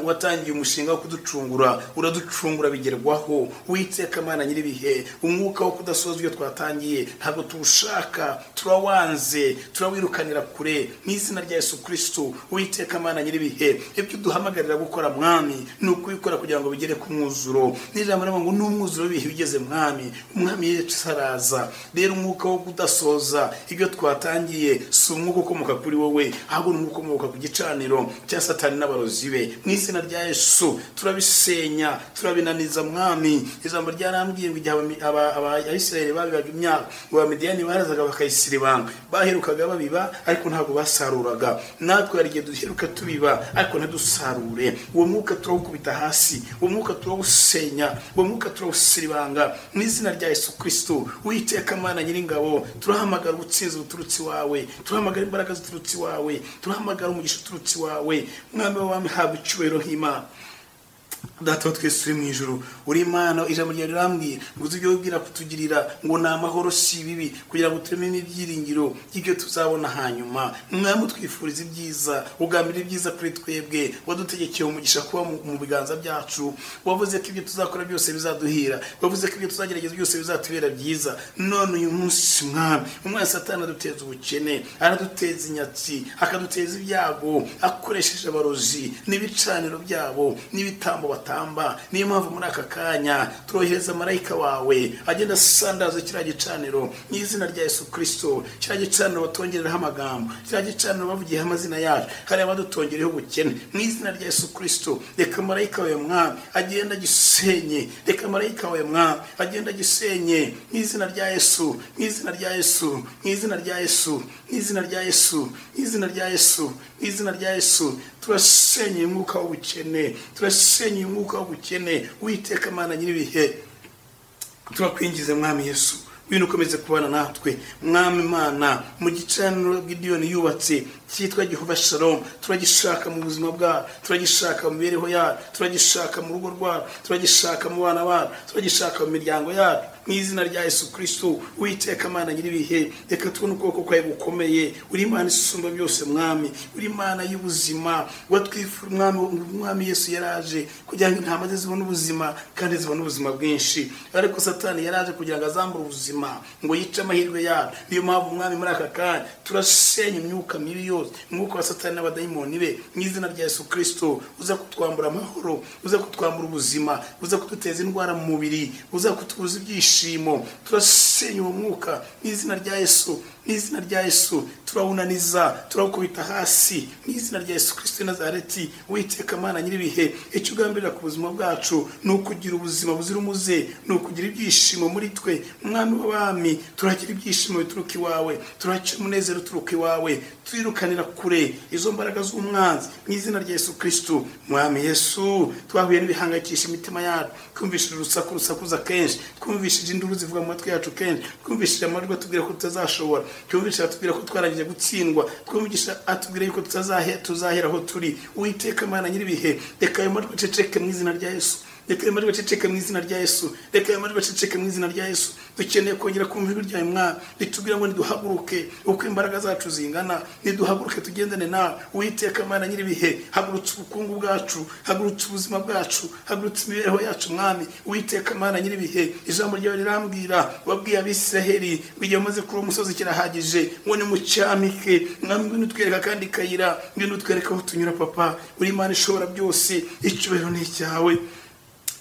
watangiye umushinga wo kuducungura, uraducungura bigerwaho. Uwiteka Mana nyiribihe, umwuka wo kudasoza ibyo twatangiye ntabwo tuwushaka, turawanze, turawirukanira kure mu izina rya Yesu Kristo. Uwiteka Mana nyiribihe, ibyo duhamagarira gukora Mwami ni ukubikora kugira ngo bigere ku mwuzuro. N'ijambo rivuga ngo n'umwuzuro w'ibihe bigeze Mwami, Umwami Yesu araza. Rero umwuka wo kudasoza ibyo twatangiye umwuka ukomoka kuri wowe, ahubwo umwuka ukomoka ku gicaniro cya Satani n'abarozi be. Mu izina rya Yesu turabisenya, turabinaniza Mwami. Ijambo ryarambwiye ngo igihe Abisirayeli babibaga imyaka, ngo Abamidiyani barazaga bakayisiribanga, baherukaga babiba ariko ntabwo basaruraga. Natwe hari igihe duheruka tubiba ariko ntidusarure. Uwo mwuka turawukubita hasi, uwo mwuka turawusenya, uwo mwuka turawusiribanga mu izina rya Yesu Kristo. Uwiteka Mana nyiringabo, turahamagara ubutsinzi buturutse iwawe, turahamagara imbaraga ziturutse iwawe, turahamagara umugisha uturutse iwawe. Mwami w'abami, habwa icyubahiro nk'Imana. Data wa twese uri mu ijuru, uri Imana, ijambo ryawe rirambwira ngo uzi ibyo wibwira kutugirira ngo ni amahoro si bibi, kugira ngo tureme ibyiringiro y'ibyo tuzabona hanyuma. Mwami twifuriza ibyiza, ugambira ibyiza kuri twebwe, wadutegekeye umugisha kuba mu biganza byacu, wavuze ko ibyo tuzakora byose bizaduhira, wavuze ko ibyo tuzagerageza byose bizatubera byiza. None uyu munsi Mwami, umwana Satani aduteza ubukene, araduteza inyatsi, akaduteza ibyago, akoresheje abarozi n'ibicaniro byabo n'ibitambo batamba. Niyo mpamvu muri aka kanya turohereza marayika wawe agenda asandaza kiriya gicaniro mu izina rya Yesu Kristo. Kiriya gicaniro batongereraho amagambo, kiriya gicaniro bavugiyeho amazina yacu, hari abadutongereho ubukene mu izina rya Yesu Kristo. Reka marayika wawe Mwami agenda gisenye, reka marayika wawe Mwami agenda gisenye mu izina rya Yesu, mu izina rya Yesu, mu izina rya Yesu, mu izina rya Yesu, mu izina rya Yesu, mu izina rya Yesu. Turasenye umwuka w'ubukene, turasenye umwuka w'ubukene. Uwiteka Mana nyiribihe, turakwingize Mwami Yesu, wino ukomeze kubana natwe Mwami Mana. Mu gicaniro Gideyoni yubatse cyitwa Jehova Shalom, turagishaka mu buzima bwacu, turagishaka mu mibereho yacu, turagishaka mu rugo rwacu, turagishaka mu bana bacu, turagishaka mu miryango yacu mu izina rya Yesu Kristo. Uwiteka Mana nyiribihe, reka tubone ukuboko kwawe gukomeye. Uri Imana isumba byose Mwami, uri Imana y'ubuzima. Watwifura Mwami Yesu yaraje kugira ngo intama ze zibone ubuzima kandi zibone ubuzima bwinshi, ariko Satani yaraje kugira ngo azambure ubuzima ngo yice amahirwe yacu. Niyo mpamvu Mwami muri aka kanya turasenya imyuka mibi yose, umwuka wa Satani n'abadayimoni be mu izina rya Yesu Kristo. Uza kutwambura amahoro, uza kutwambura ubuzima, uza kuduteza indwara mu mubiri, uza kutubuza ibyishimo. Turasenya uwo mwuka mu izina rya Yesu, mu izina rya Yesu. Turawunaniza, turawukubita hasi mu izina rya Yesu Kristo Nazareti. Uwiteka Mana nyiribihe, icyo ugambirira ku buzima bwacu ni ukugira ubuzima buzira umuze, ni ukugira ibyishimo muri twe Mwami w'abami. Turagira ibyishimo bituruka iwawe, turagira umunezero uturuka iwawe, twirukanira kure izo mbaraga z'umwanzi mu izina rya Yesu Kristo. Mwami Yesu, twahuye n'ibihangayikisha imitima yacu, twumvishije urusaku rusakuza kenshi, twumvishije induru zivuga mu matwi yacu kenshi, twumvishije amajwi atubwira ko tutazashobora, twumvishije atubwira ko twarangije gutsindwa, twumvishije atubwira yuko tuzahera aho turi. Uwiteka Mana nyiribihe, reka ayo majwi aceceke mu izina rya Yesu, reka ayo majwi aceceke mu izina rya Yesu, reka ayo majwi aceceke mu izina rya Yesu. Dukeneye kongera kumva ijwi ryawe Mwami, ritubwira ngo niduhaguruke uko imbaraga zacu zingana, niduhaguruke tugendane nawe. Uwiteka Mana nyiribihe, hagurutse ubukungu bwacu, hagurutse ubuzima bwacu, hagurutse imibereho yacu Mwami. Uwiteka Mana nyiribihe, ijambo ryawe rirambwira, wabwiye Abisiraheli igihe umaze kuri uwo musozi kirahagije ngo nimucyamike. Mwami ngwino utwereka kandi kayira, ngwino utwereka aho tunyura Papa. Uri Imana ishobora byose, icyubahiro ni icyawe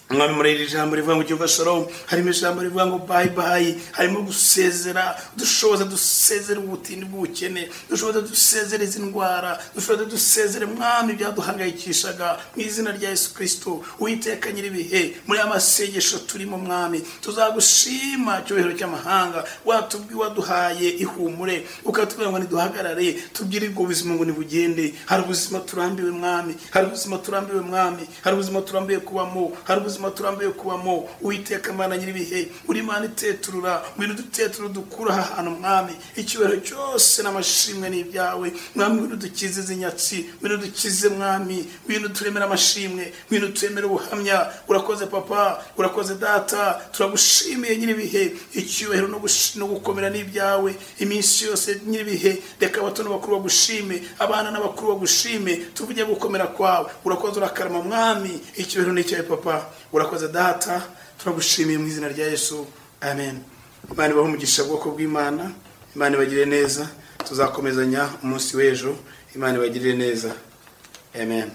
Mwami. Muri iri jambo rivuga ngo Jehova Shalom, harimo ijambo rivuga ngo bye bye, harimo gusezera. Dushoboza dusezera ubutindi bw'ubukene, dushoboza dusezera izi ndwara, dushoboza dusezera Mwami byaduhangayikishaga mu izina rya Yesu Kristo. Uwiteka nyiribihe, muri amasengesho turimo Mwami, tuzagushima cyubahiro cy'amahanga. Watubwiye, waduhaye ihumure, ukatubwira ngo niduhagarare tubwire ubwo buzima ngo nibugende. Hari ubuzima turambiwe Mwami, hari ubuzima turambiwe Mwami, hari ubuzima turambiwe kubamo, hari ubuzima turambiwe kubamo. Uwiteka Mana nyiribihe, uri Imana iteturura, ngwino duteturura dukura aha hantu Mwami. Icyubahiro cyose n'amashimwe ni ibyawe Mwami. Ngwino dukize inyatsi, ngwino dukize Mwami, ngwino turemera amashimwe, ngwino turemera ubuhamya. Urakoze Papa, urakoze Data, turagushimiye nyiribihe. Icyubahiro no gukomera ni ibyawe iminsi yose nyiribihe. Reka abato n'abakuru bagushime, abana n'abakuru bagushime, tuvuge gukomera kwawe. Urakoze, urakarama Mwami. Icyubahiro ni icyawe Papa, urakoze Data, turagushimiye mu izina rya Yesu, amen. Imana ibahe umugisha bwoko bw'Imana, Imana ibagirire neza. Tuzakomezanya umunsi w'ejo, Imana ibagirire neza, amen.